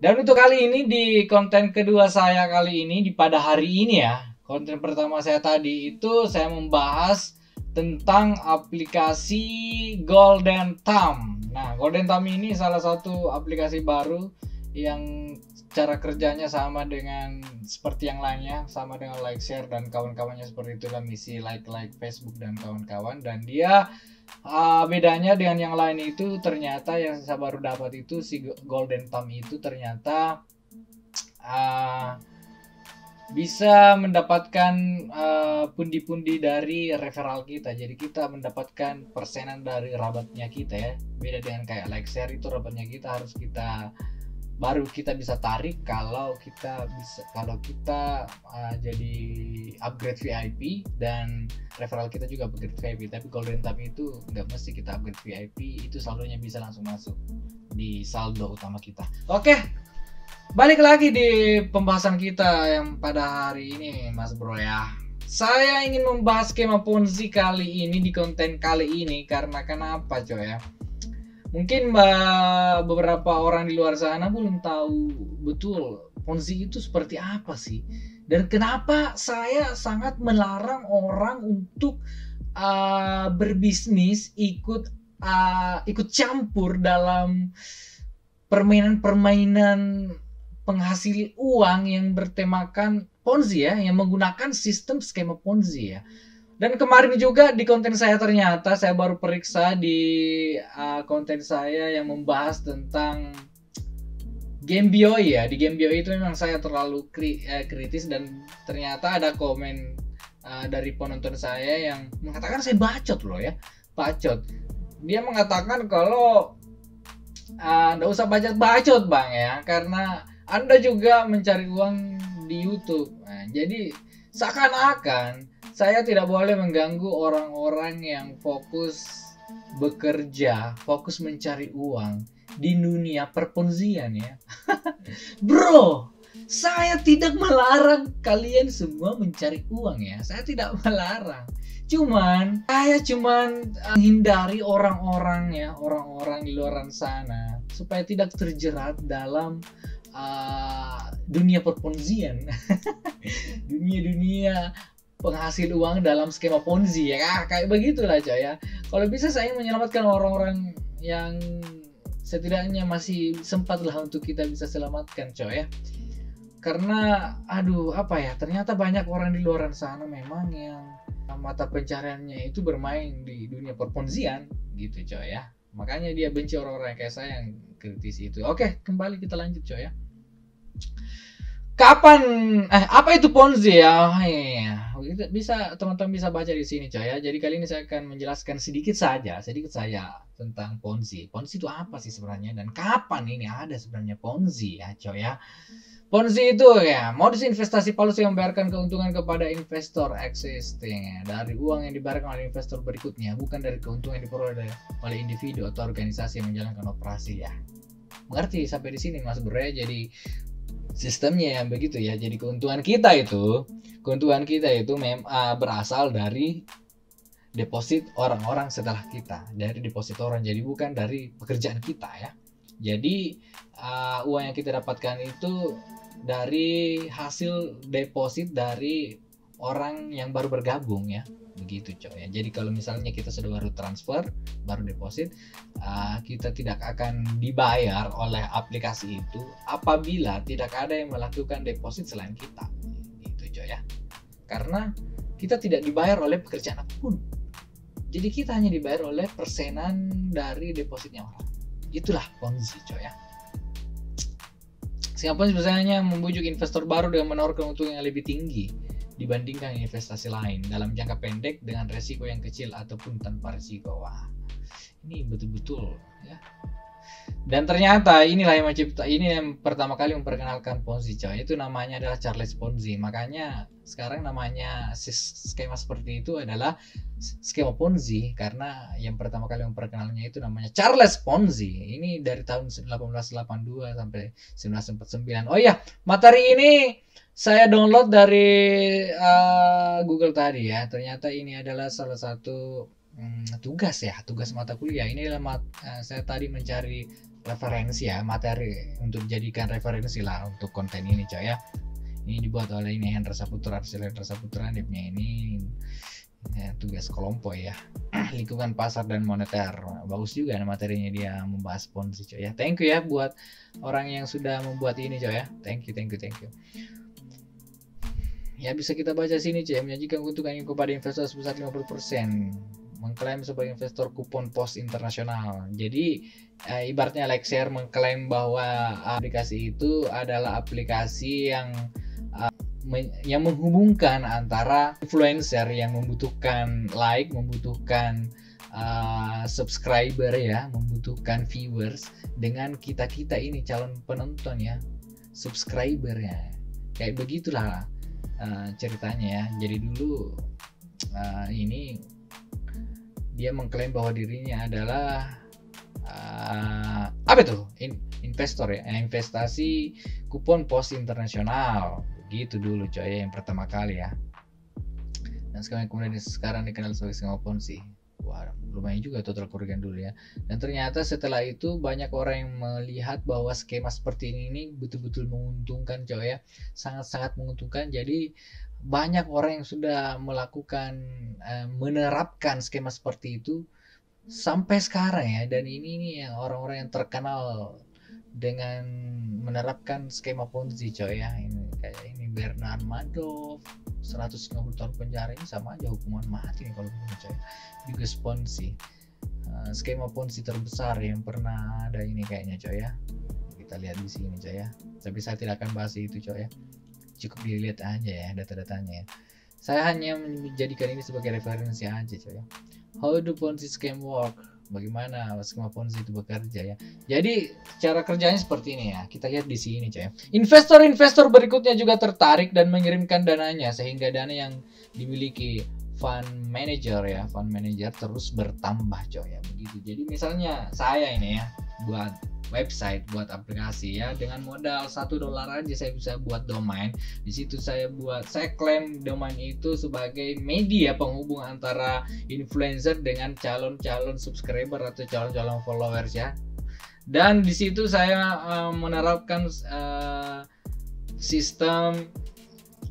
Dan untuk kali ini di konten kedua saya kali ini pada hari ini ya. Konten pertama saya tadi itu saya membahas tentang aplikasi Golden Thumb. Nah, Golden Thumb ini salah satu aplikasi baru yang cara kerjanya sama dengan seperti yang lainnya, sama dengan like, share dan kawan-kawannya seperti itulah misi like Facebook dan kawan-kawan. Dan dia bedanya dengan yang lain itu ternyata yang saya baru dapat itu si Golden Thumb itu ternyata bisa mendapatkan pundi-pundi dari referral kita. Jadi kita mendapatkan persenan dari rabatnya kita ya. Beda dengan kayak like share itu rabatnya kita harus kita baru kita bisa tarik kalau kita jadi upgrade VIP dan referral kita juga upgrade VIP. Tapi Golden Thumb itu nggak mesti kita upgrade VIP, itu saldonya bisa langsung masuk di saldo utama kita. Oke, balik lagi di pembahasan kita yang pada hari ini Mas Bro ya. Saya ingin membahas skema Ponzi kali ini di konten kali ini karena kenapa coy ya. Mungkin beberapa orang di luar sana belum tahu betul Ponzi itu seperti apa sih. Dan kenapa saya sangat melarang orang untuk berbisnis ikut campur dalam permainan-permainan penghasil uang yang bertemakan Ponzi ya, yang menggunakan sistem skema Ponzi ya. Dan kemarin juga di konten saya ternyata saya baru periksa di konten saya yang membahas tentang Gambio ya. Di Gambio itu memang saya terlalu kritis dan ternyata ada komen dari penonton saya yang mengatakan saya bacot loh ya. Bacot. Dia mengatakan kalau nggak usah bacot-bacot bang ya, karena Anda juga mencari uang di YouTube. Nah, jadi seakan-akan saya tidak boleh mengganggu orang-orang yang fokus bekerja, fokus mencari uang di dunia perponzian ya. Bro, saya tidak melarang kalian semua mencari uang ya. Saya tidak melarang. Saya cuman menghindari orang-orang ya, orang-orang di luar sana supaya tidak terjerat dalam dunia perponzian. dunia penghasil uang dalam skema Ponzi ya, kayak begitulah coy ya. Kalau bisa saya menyelamatkan orang-orang yang setidaknya masih sempat lah untuk kita bisa selamatkan coy ya. Karena ternyata banyak orang di luar sana memang yang mata pencariannya itu bermain di dunia perponzian gitu coy ya. Makanya dia benci orang-orang kayak saya yang kritis itu. Oke, kembali kita lanjut coy ya. Apa itu Ponzi ya? Bisa teman-teman bisa baca di sini coy ya. Jadi kali ini saya akan menjelaskan sedikit saja tentang Ponzi. Ponzi itu apa sih sebenarnya dan kapan ini ada sebenarnya Ponzi ya coy ya. Ponzi itu ya modus investasi palsu yang membayarkan keuntungan kepada investor existing ya, dari uang yang dibayarkan oleh investor berikutnya, bukan dari keuntungan yang diperoleh oleh individu atau organisasi yang menjalankan operasi ya. Mengerti sampai di sini Mas Bro ya? Jadi sistemnya yang begitu ya. Jadi keuntungan kita itu berasal dari deposit orang-orang setelah kita, dari deposit orang, jadi bukan dari pekerjaan kita ya. Jadi uang yang kita dapatkan itu dari hasil deposit dari orang yang baru bergabung ya, begitu coy ya. Jadi kalau misalnya kita sudah baru transfer, baru deposit, kita tidak akan dibayar oleh aplikasi itu apabila tidak ada yang melakukan deposit selain kita, gitu coy ya. Karena kita tidak dibayar oleh pekerjaan apapun, jadi kita hanya dibayar oleh persenan dari depositnya orang. Itulah Ponzi coy ya. Skema Ponzi biasanya membujuk investor baru dengan menawarkan keuntungan yang lebih tinggi dibandingkan investasi lain dalam jangka pendek dengan resiko yang kecil ataupun tanpa resiko. Wah, ini betul-betul ya. Dan ternyata ini yang pertama kali memperkenalkan Ponzi coy. Itu namanya adalah Charles Ponzi. Makanya sekarang namanya skema seperti itu adalah skema Ponzi karena yang pertama kali memperkenalkannya itu namanya Charles Ponzi. Ini dari tahun 1882 sampai 1949. Oh iya, materi ini saya download dari Google tadi ya. Ternyata ini adalah salah satu tugas mata kuliah. Ini adalah saya tadi mencari referensi ya, materi untuk dijadikan referensi lah untuk konten ini coy ya. Ini dibuat oleh ini Hendra Saputra, Hendra Saputra, dia punya ini tugas kelompok ya. Lingkungan pasar dan moneter, bagus juga materinya, dia membahas ponzi coy ya. Thank you ya buat orang yang sudah membuat ini coy ya. Thank you. Ya bisa kita baca sini coy, menyajikan keuntungan kepada investor sebesar 50%, mengklaim sebagai investor kupon pos internasional. Jadi ibaratnya Lexshare mengklaim bahwa aplikasi itu adalah aplikasi yang menghubungkan antara influencer yang membutuhkan like, membutuhkan subscriber ya, membutuhkan viewers, dengan kita ini calon penonton ya, subscriber ya. Kayak begitulah ceritanya ya. Jadi dulu ini dia mengklaim bahwa dirinya adalah apa tuh investor ya, investasi kupon pos internasional. Gitu dulu coy yang pertama kali ya. Dan sekarang dikenal sebagai skema ponzi. Wah, lumayan juga total kerugian dulu ya. Dan ternyata setelah itu banyak orang yang melihat bahwa skema seperti ini betul-betul menguntungkan coy ya. Sangat-sangat menguntungkan. Jadi banyak orang yang sudah melakukan menerapkan skema seperti itu sampai sekarang ya. Dan ini yang orang-orang yang terkenal dengan menerapkan skema ponzi coy ya. Ini kayak ini Bernard Madoff, 150 tahun penjara, ini sama aja hukuman mati nih kalau begini coy. Juga ponzi, skema ponzi terbesar yang pernah ada ini kayaknya coy ya. Kita lihat di sini coy ya. Tapi saya tidak akan bahas itu coy ya. Cukup dilihat aja ya data-datanya ya. Saya hanya menjadikan ini sebagai referensi aja coy ya. How do Ponzi scheme work? Bagaimana skema Ponzi itu bekerja ya. Jadi cara kerjanya seperti ini ya. Kita lihat di sini coy. Investor-investor berikutnya juga tertarik dan mengirimkan dananya, sehingga dana yang dimiliki fund manager ya, fund manager terus bertambah coy ya. Begitu. Jadi misalnya saya ini ya buat website, buat aplikasi ya, dengan modal $1 aja saya bisa buat domain. Di situ saya klaim domain itu sebagai media penghubung antara influencer dengan calon-calon subscriber atau calon-calon followers ya. Dan di situ saya menerapkan sistem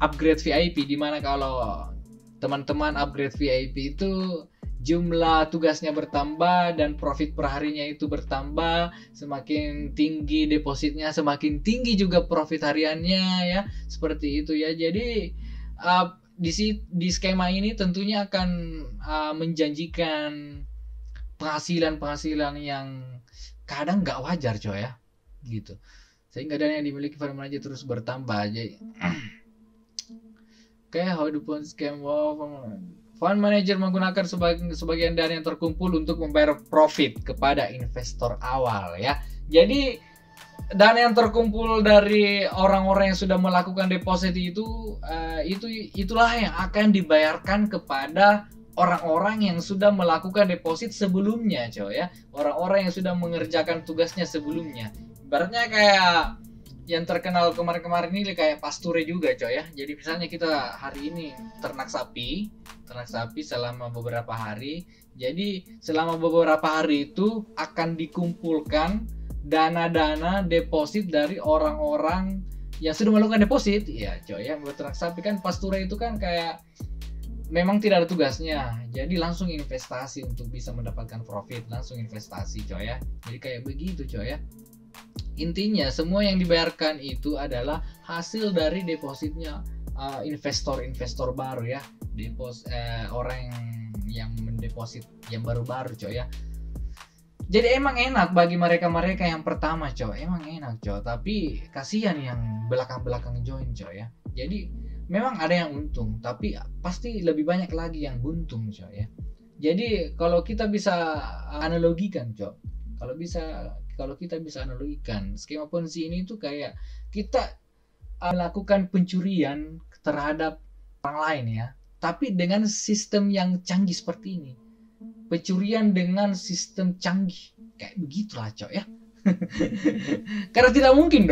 upgrade VIP, di mana kalau teman-teman upgrade VIP itu jumlah tugasnya bertambah dan profit per harinya itu bertambah. Semakin tinggi depositnya, semakin tinggi juga profit hariannya ya. Seperti itu ya. Jadi di skema ini tentunya akan menjanjikan penghasilan yang kadang nggak wajar coy ya. Gitu. Sehingga dana yang dimiliki fund manager terus bertambah. Jadi how do Ponzi scheme work? Fund manager menggunakan sebagian dana yang terkumpul untuk membayar profit kepada investor awal ya. Jadi dana yang terkumpul dari orang-orang yang sudah melakukan deposit itulah yang akan dibayarkan kepada orang-orang yang sudah melakukan deposit sebelumnya coy ya. Orang-orang yang sudah mengerjakan tugasnya sebelumnya. Ibaratnya kayak yang terkenal kemarin-kemarin ini kayak pasture juga coy ya. Jadi misalnya kita hari ini ternak sapi selama beberapa hari. Jadi selama beberapa hari itu akan dikumpulkan dana-dana deposit dari orang-orang yang sudah melakukan deposit ya coy ya. Buat ternak sapi kan pasture itu kan kayak memang tidak ada tugasnya. Jadi langsung investasi untuk bisa mendapatkan profit, langsung investasi coy ya. Jadi kayak begitu coy ya. Intinya semua yang dibayarkan itu adalah hasil dari depositnya investor baru ya, orang yang mendeposit yang baru-baru coy ya. Jadi emang enak bagi mereka yang pertama coy, emang enak coy. Tapi kasihan yang belakang join coy ya. Jadi memang ada yang untung, tapi pasti lebih banyak lagi yang buntung coy ya. Jadi kalau kita bisa analogikan coy, kalau kita bisa analogikan skema Ponzi ini tuh kayak kita melakukan pencurian terhadap orang lain ya, tapi dengan sistem yang canggih seperti ini. Pencurian dengan sistem canggih kayak begitulah coy ya. Karena tidak mungkin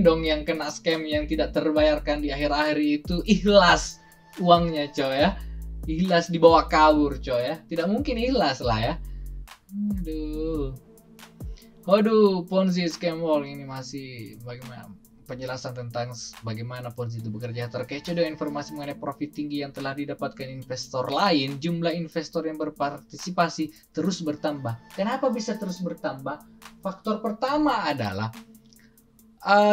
dong yang kena scam yang tidak terbayarkan di akhir-akhir itu ikhlas uangnya coy ya, ikhlas dibawa kabur coy ya. Tidak mungkin ikhlas lah ya. Aduh. Waduh, Ponzi scam wall ini masih bagaimana penjelasan tentang bagaimana Ponzi itu bekerja. Terkecoh dengan informasi mengenai profit tinggi yang telah didapatkan investor lain, jumlah investor yang berpartisipasi terus bertambah. Kenapa bisa terus bertambah? Faktor pertama adalah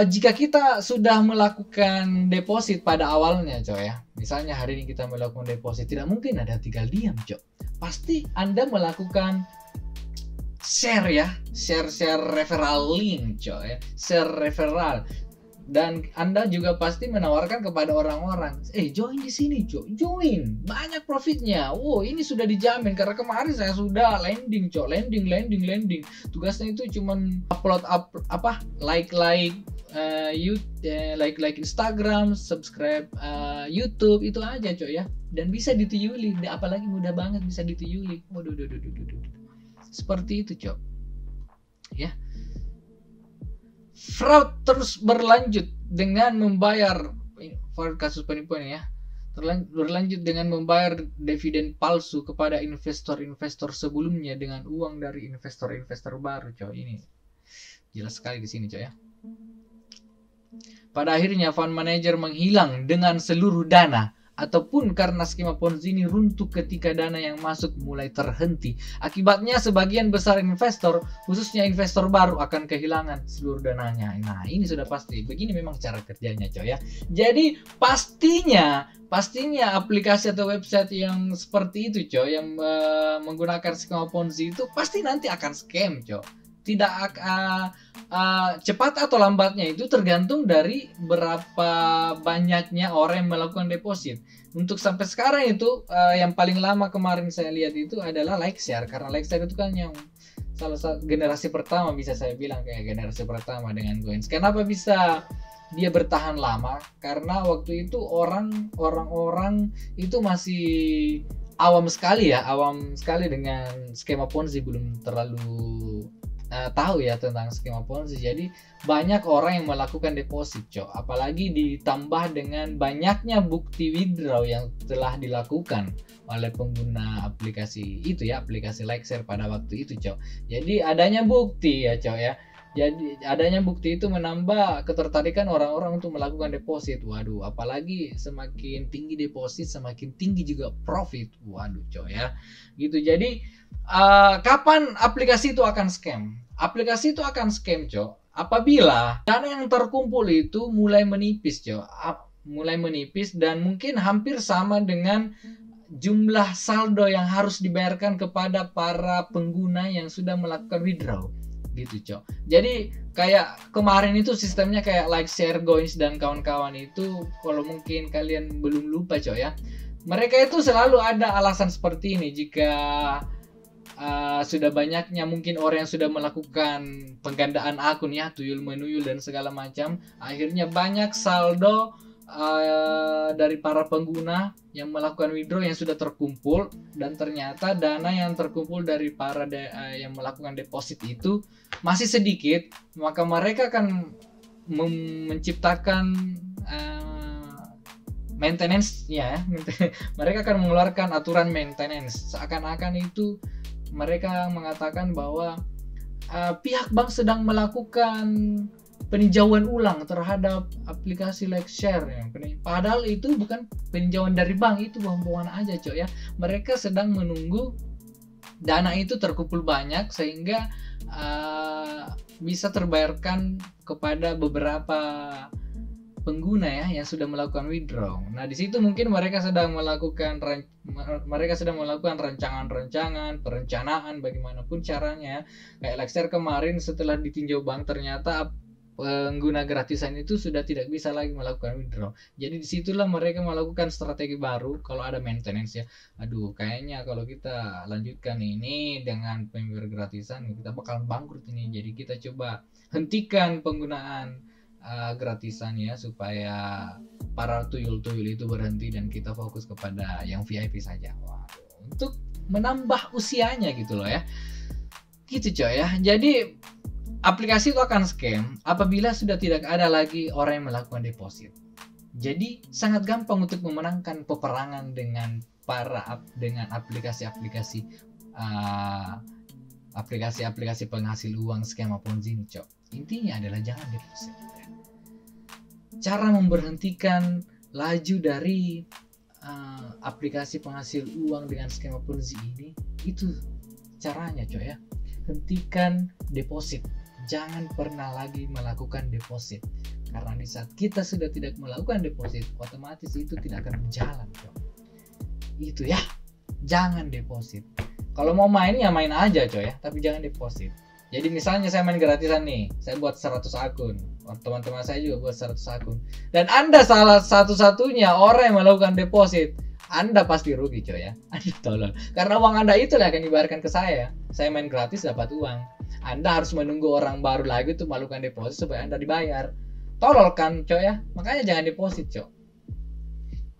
jika kita sudah melakukan deposit pada awalnya, coy ya. Misalnya hari ini kita melakukan deposit, tidak mungkin ada tinggal diam, coy. Pasti Anda melakukan share ya, share referral link, coy ya. Share referral. Dan Anda juga pasti menawarkan kepada orang-orang, join di sini, join, banyak profitnya. Wow, ini sudah dijamin karena kemarin saya sudah landing, landing. Tugasnya itu cuman upload like Instagram, subscribe YouTube, itu aja, ya. Dan bisa dituyuli, apalagi mudah banget bisa dituyuli. Waduh. Seperti itu, ya. Fraud terus berlanjut dengan membayar kasus penipuan ya. Berlanjut dengan membayar dividen palsu kepada investor-investor sebelumnya dengan uang dari investor-investor baru, Ini jelas sekali di sini, ya. Pada akhirnya fund manager menghilang dengan seluruh dana, ataupun karena skema Ponzi ini runtuh ketika dana yang masuk mulai terhenti. Akibatnya sebagian besar investor, khususnya investor baru, akan kehilangan seluruh dananya. Nah, ini sudah pasti. Begini memang cara kerjanya, ya. Jadi pastinya aplikasi atau website yang seperti itu, yang menggunakan skema Ponzi itu pasti nanti akan scam, Tidak cepat atau lambatnya itu tergantung dari berapa banyaknya orang yang melakukan deposit. Untuk sampai sekarang itu yang paling lama kemarin saya lihat itu adalah Likeshare, karena Likeshare itu kan yang salah satu generasi pertama, bisa saya bilang kayak generasi pertama dengan Coins. Kenapa bisa dia bertahan lama? Karena waktu itu orang-orang itu masih awam sekali dengan skema Ponzi, belum terlalu tahu ya tentang skema Ponzi. Jadi banyak orang yang melakukan deposit, apalagi ditambah dengan banyaknya bukti withdraw yang telah dilakukan oleh pengguna aplikasi itu ya, aplikasi Likeshare pada waktu itu, Jadi adanya bukti ya, ya. Jadi adanya bukti itu menambah ketertarikan orang-orang untuk melakukan deposit. Waduh, apalagi semakin tinggi deposit semakin tinggi juga profit. Waduh, ya. Gitu. Jadi kapan aplikasi itu akan scam? Aplikasi itu akan scam, apabila dana yang terkumpul itu mulai menipis, mulai menipis dan mungkin hampir sama dengan jumlah saldo yang harus dibayarkan kepada para pengguna yang sudah melakukan withdraw. Gitu, Jadi kayak kemarin itu sistemnya kayak Likeshare, Coins dan kawan-kawan itu, kalau mungkin kalian belum lupa, ya. Mereka itu selalu ada alasan seperti ini. Jika sudah banyaknya mungkin orang yang sudah melakukan penggandaan akun ya, tuyul menuyul dan segala macam, akhirnya banyak saldo dari para pengguna yang melakukan withdraw yang sudah terkumpul, dan ternyata dana yang terkumpul dari para yang melakukan deposit itu masih sedikit, maka mereka akan menciptakan maintenance ya. Mereka akan mengeluarkan aturan maintenance, seakan-akan itu mereka mengatakan bahwa pihak bank sedang melakukan peninjauan ulang terhadap aplikasi Likeshare ya. Padahal itu bukan peninjauan dari bank, itu bohong-bohongan aja, ya. Mereka sedang menunggu dana itu terkumpul banyak sehingga bisa terbayarkan kepada beberapa pengguna ya yang sudah melakukan withdraw. Nah, di situ mungkin mereka sedang melakukan rancangan-rancangan, perencanaan bagaimanapun caranya. Kayak Likeshare kemarin setelah ditinjau bank, ternyata pengguna gratisan itu sudah tidak bisa lagi melakukan withdraw. Jadi disitulah mereka melakukan strategi baru kalau ada maintenance ya. Aduh, kayaknya kalau kita lanjutkan ini dengan pembayaran gratisan kita bakal bangkrut ini. Jadi kita coba hentikan penggunaan gratisan ya, supaya para tuyul-tuyul itu berhenti dan kita fokus kepada yang VIP saja. Waduh, untuk menambah usianya gitu loh ya. Gitu, ya. Jadi aplikasi itu akan scam apabila sudah tidak ada lagi orang yang melakukan deposit. Jadi sangat gampang untuk memenangkan peperangan dengan aplikasi-aplikasi aplikasi-aplikasi penghasil uang skema Ponzi ini, Cok. Intinya adalah jangan deposit. Cara memberhentikan laju dari aplikasi penghasil uang dengan skema Ponzi ini, itu caranya, Cok ya. Hentikan deposit. Jangan pernah lagi melakukan deposit. Karena di saat kita sudah tidak melakukan deposit, otomatis itu tidak akan berjalan, Cok. Itu ya. Jangan deposit. Kalau mau main ya main aja, Cok ya, tapi jangan deposit. Jadi misalnya saya main gratisan nih, saya buat 100 akun. Teman-teman saya juga buat 100 akun. Dan Anda salah satu-satunya orang yang melakukan deposit, Anda pasti rugi, Cok ya. Anda tolol. Karena uang Anda itu yang akan dibayarkan ke saya. Saya main gratis dapat uang. Anda harus menunggu orang baru lagi untuk melakukan deposit supaya Anda dibayar. Tolol kan, Cok ya. Makanya jangan deposit, Cok.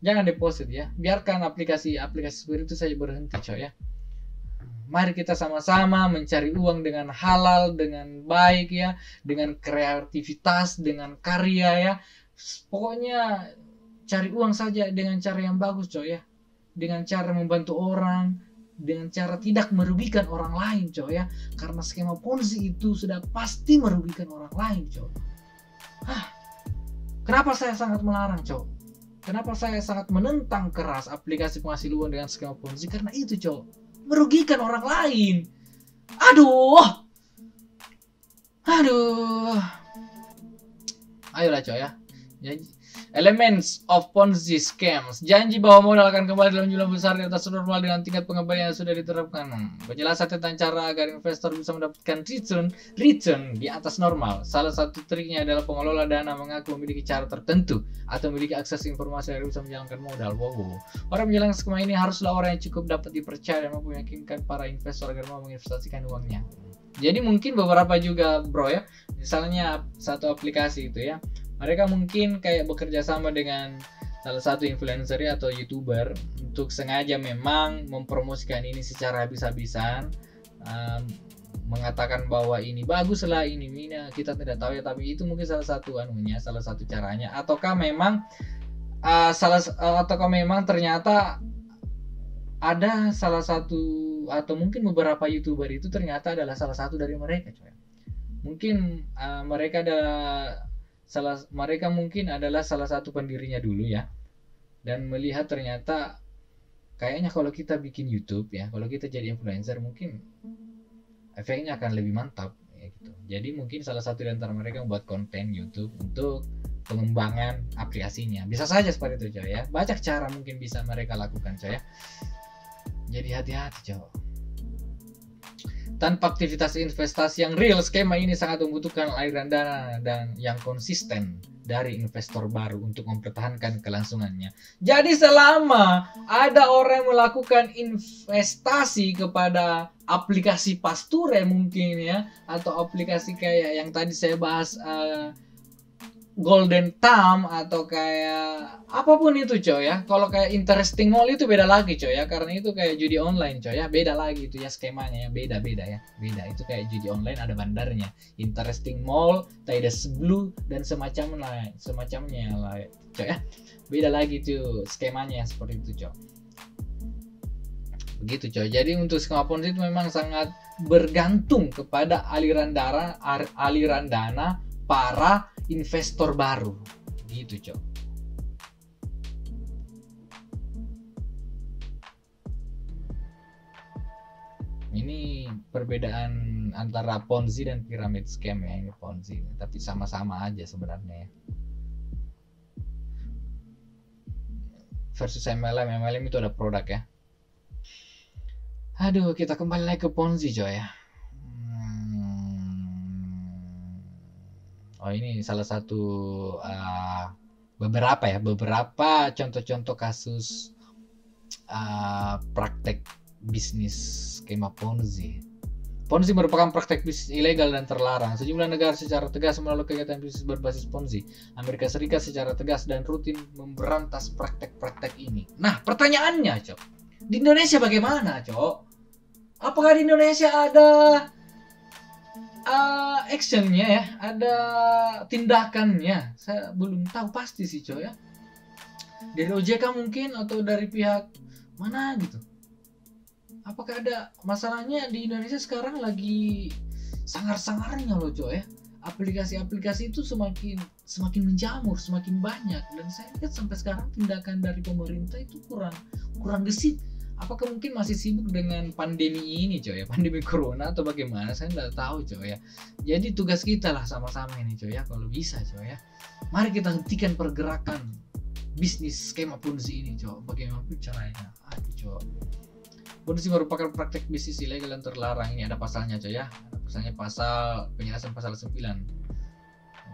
Jangan deposit ya. Biarkan aplikasi-aplikasi seperti itu saja berhenti, Cok ya. Mari kita sama-sama mencari uang dengan halal, dengan baik ya, dengan kreativitas, dengan karya ya. Pokoknya cari uang saja dengan cara yang bagus, Cok ya. Dengan cara membantu orang, dengan cara tidak merugikan orang lain, Cok ya. Karena skema Ponzi itu sudah pasti merugikan orang lain, Cok. Kenapa saya sangat melarang, Cok? Kenapa saya sangat menentang keras aplikasi penghasil uang dengan skema Ponzi? Karena itu, Cok, merugikan orang lain. Aduh. Ayolah, Cok ya. Elements of Ponzi scams. Janji bahwa modal akan kembali dalam jumlah besar di atas normal dengan tingkat pengembalian yang sudah diterapkan. Penjelasan tentang cara agar investor bisa mendapatkan return di atas normal. Salah satu triknya adalah pengelola dana mengaku memiliki cara tertentu atau memiliki akses informasi yang bisa menjalankan modal. Wow. Orang menjalankan skema ini haruslah orang yang cukup dapat dipercaya dan mampu meyakinkan para investor agar mau menginvestasikan uangnya. Jadi mungkin beberapa juga, bro ya. Misalnya satu aplikasi itu ya. Mereka mungkin kayak bekerja sama dengan salah satu influencer atau YouTuber untuk sengaja memang mempromosikan ini secara habis-habisan, mengatakan bahwa ini bagus lah, ini kita tidak tahu ya, tapi itu mungkin salah satu salah satu caranya. Ataukah memang ternyata ada salah satu atau mungkin beberapa YouTuber itu ternyata adalah salah satu dari mereka, coy. Mungkin mereka mungkin adalah salah satu pendirinya dulu ya, dan melihat ternyata kayaknya kalau kita bikin YouTube ya, kalau kita jadi influencer mungkin efeknya akan lebih mantap ya gitu. Jadi mungkin salah satu di antara mereka membuat konten YouTube untuk pengembangan aplikasinya. Bisa saja seperti itu, coy ya. Banyak cara mungkin bisa mereka lakukan, coy ya. Jadi hati-hati, coy. Tanpa aktivitas investasi yang real, skema ini sangat membutuhkan aliran dana dan yang konsisten dari investor baru untuk mempertahankan kelangsungannya. Jadi selama ada orang yang melakukan investasi kepada aplikasi pasture mungkin ya, atau aplikasi kayak yang tadi saya bahas Golden Thumb atau kayak apapun itu, coy ya. Kalau kayak Interesting Mall itu beda lagi, coy ya, karena itu kayak judi online, coy ya. Beda lagi itu ya skemanya ya, beda ya. Beda, itu kayak judi online ada bandarnya. Interesting Mall, Tides Blue dan semacamnya lah, coy ya. Beda lagi tuh skemanya seperti itu, coy. Begitu, coy. Jadi untuk skema Ponzi itu memang sangat bergantung kepada aliran dana para investor baru gitu, Cok. Ini perbedaan antara Ponzi dan pyramid scam ya. Ini Ponzi, tapi sama-sama aja sebenarnya ya. Versus MLM itu ada produk ya. Aduh, kita kembali lagi ke Ponzi, coy ya. Oh, ini salah satu beberapa contoh-contoh kasus praktek bisnis skema Ponzi. Ponzi merupakan praktek bisnis ilegal dan terlarang. Sejumlah negara secara tegas melalui kegiatan bisnis berbasis Ponzi. Amerika Serikat secara tegas dan rutin memberantas praktek-praktek ini. Nah, pertanyaannya, Cok, di Indonesia bagaimana, Cok? Apakah di Indonesia ada actionnya ya, ada tindakannya? Saya belum tahu pasti sih, coy ya. Dari OJK mungkin atau dari pihak mana gitu. Apakah ada masalahnya di Indonesia sekarang lagi sangar-sangarnya loh coy ya. Aplikasi-aplikasi itu semakin menjamur, semakin banyak, dan saya lihat sampai sekarang tindakan dari pemerintah itu kurang gesit. Apakah mungkin masih sibuk dengan pandemi ini coy ya, pandemi corona, atau bagaimana, saya nggak tahu coy ya. Jadi tugas kita lah sama-sama ini coy ya, kalau bisa coy ya, mari kita hentikan pergerakan bisnis skema Ponzi ini coy. Bagaimana caranya? Aduh coy, Ponzi merupakan praktek bisnis ilegal yang terlarang. Ini ada pasalnya coy ya, ada pasalnya, pasal penjelasan pasal 9.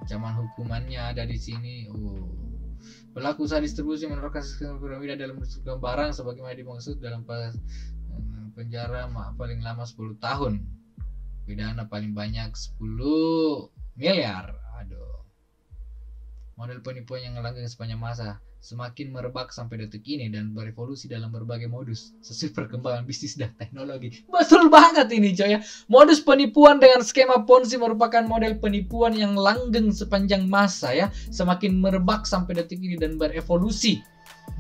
Ancaman hukumannya ada di sini. Pelaku usaha distribusi menerapkan sistem piramida dalam mendistribusikan barang sebagaimana dimaksud dalam penjara paling lama 10 tahun. Pidana paling banyak 10 miliar. Aduh. Model penipuan yang langgeng sepanjang masa semakin merebak sampai detik ini dan berevolusi dalam berbagai modus sesuai perkembangan bisnis dan teknologi. Betul banget ini coy ya. Modus penipuan dengan skema Ponzi merupakan model penipuan yang langgeng sepanjang masa ya, semakin merebak sampai detik ini dan berevolusi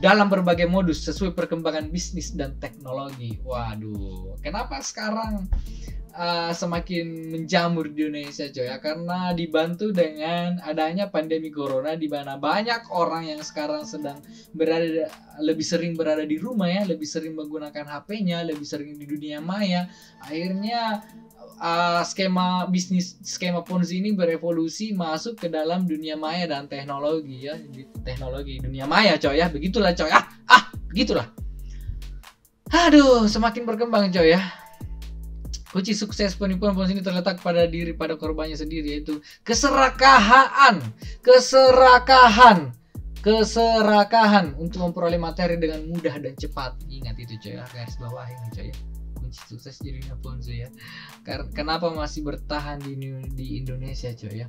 dalam berbagai modus sesuai perkembangan bisnis dan teknologi. Waduh, kenapa sekarang semakin menjamur di Indonesia coy ya? Karena dibantu dengan adanya pandemi corona, di mana banyak orang yang sekarang sedang lebih sering berada di rumah ya, lebih sering menggunakan HP-nya, lebih sering di dunia maya. Akhirnya skema Ponzi ini berevolusi masuk ke dalam dunia maya dan teknologi ya, di teknologi dunia maya coy ya. Begitulah coy. Begitulah. Aduh, semakin berkembang coy ya. Kunci sukses penipuan Ponzi ini terletak pada korbannya sendiri, yaitu keserakahan untuk memperoleh materi dengan mudah dan cepat. Ingat itu coy ya, garis bawah ini coy ya. Kunci sukses jadinya Ponzi ya. Kenapa masih bertahan di Indonesia coy ya?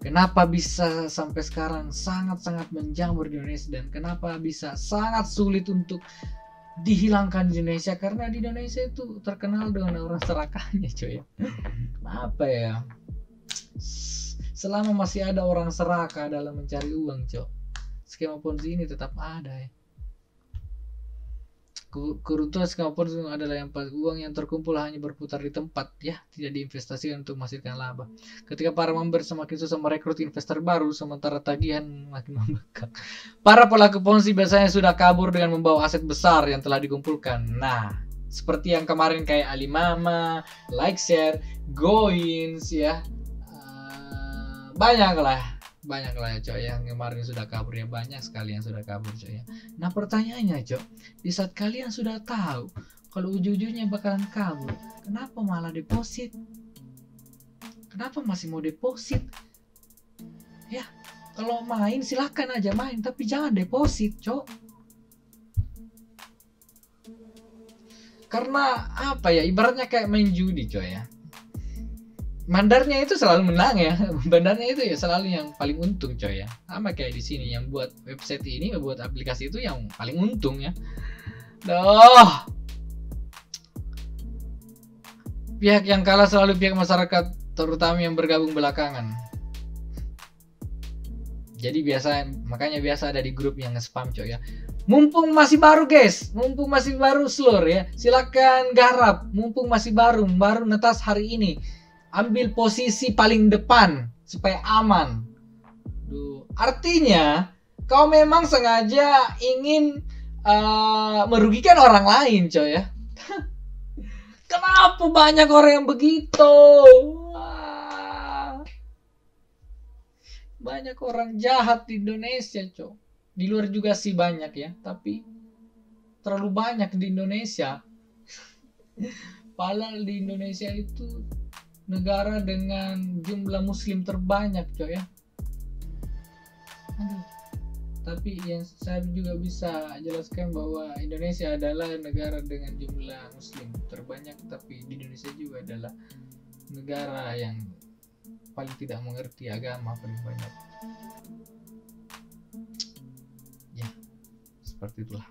Kenapa bisa sampai sekarang sangat-sangat menjamur di Indonesia, dan kenapa bisa sangat sulit untuk dihilangkan di Indonesia? Karena di Indonesia itu terkenal dengan orang serakahnya coy ya. Apa ya, selama masih ada orang serakah dalam mencari uang coy, skema Ponzi ini tetap ada ya. Keruntuhan skema Ponzi adalah yang uang yang terkumpul hanya berputar di tempat ya, tidak diinvestasikan untuk menghasilkan laba. Ketika para member semakin susah merekrut investor baru, sementara tagihan makin membengkak, para pelaku Ponzi biasanya sudah kabur dengan membawa aset besar yang telah dikumpulkan. Nah, seperti yang kemarin kayak Alimama, Likeshare, Goins ya, banyak lah ya coy yang kemarin sudah kabur ya, banyak sekali yang sudah kabur coy ya. Nah pertanyaannya coy, di saat kalian sudah tahu kalau ujung-ujungnya bakalan kabur, kenapa malah deposit? Kenapa masih mau deposit? Ya, kalau main silahkan aja main, tapi jangan deposit coy. Karena apa ya, ibaratnya kayak main judi coy ya. Mandarnya itu selalu menang ya, bandarnya itu ya selalu yang paling untung coy ya. Sama kayak di sini yang buat website ini, buat aplikasi itu yang paling untung ya. Pihak yang kalah selalu pihak masyarakat, terutama yang bergabung belakangan. Jadi makanya biasa ada di grup yang nge-spam coy ya. Mumpung masih baru guys, mumpung masih baru seluruh ya, silakan garap. Mumpung masih baru netas hari ini, ambil posisi paling depan supaya aman. Artinya kau memang sengaja ingin merugikan orang lain coy ya. Kenapa banyak orang yang begitu? Banyak orang jahat di Indonesia coy. Di luar juga sih banyak ya, tapi terlalu banyak di Indonesia. Padahal di Indonesia itu negara dengan jumlah muslim terbanyak coy ya. Tapi yang saya juga bisa jelaskan bahwa Indonesia adalah negara dengan jumlah muslim terbanyak, tapi di Indonesia juga adalah negara yang paling tidak mengerti agama paling banyak. Ya, seperti itulah.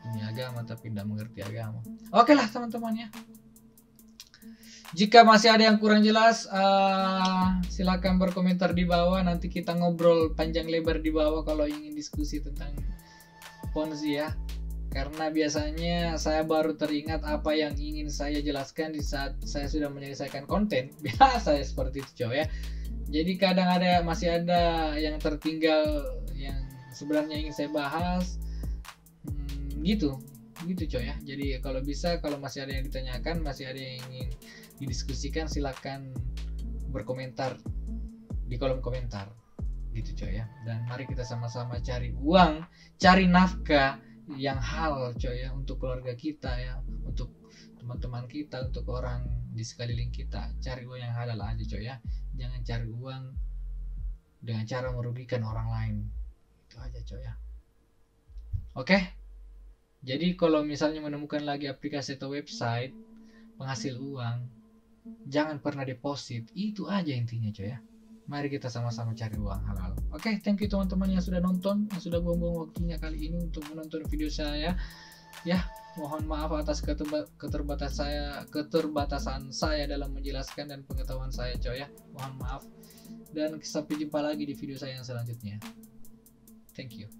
Punya agama tapi tidak mengerti agama. Oke lah teman-teman ya. Jika masih ada yang kurang jelas, silakan berkomentar di bawah. Nanti kita ngobrol panjang lebar di bawah kalau ingin diskusi tentang Ponzi ya. karena biasanya saya baru teringat apa yang ingin saya jelaskan di saat saya sudah menyelesaikan konten. Biasa seperti itu coy ya. Jadi kadang masih ada yang tertinggal yang sebenarnya ingin saya bahas. Gitu coy ya. Jadi kalau bisa, kalau masih ada yang ditanyakan, masih ada yang ingin didiskusikan, silakan berkomentar di kolom komentar gitu coy ya. Dan mari kita sama-sama cari uang, cari nafkah yang halal coy ya, untuk keluarga kita ya, untuk teman-teman kita, untuk orang di sekeliling kita. Cari uang yang halal aja coy ya, jangan cari uang dengan cara merugikan orang lain. Itu aja coy ya. Oke, jadi kalau misalnya menemukan lagi aplikasi atau website penghasil uang, jangan pernah deposit. Itu aja intinya coy ya. Mari kita sama-sama cari uang halal. Oke, thank you teman-teman yang sudah nonton, yang sudah buang-buang waktunya kali ini untuk menonton video saya. Ya, mohon maaf atas keterbatasan saya dalam menjelaskan dan pengetahuan saya coy ya. Mohon maaf. Dan sampai jumpa lagi di video saya yang selanjutnya. Thank you.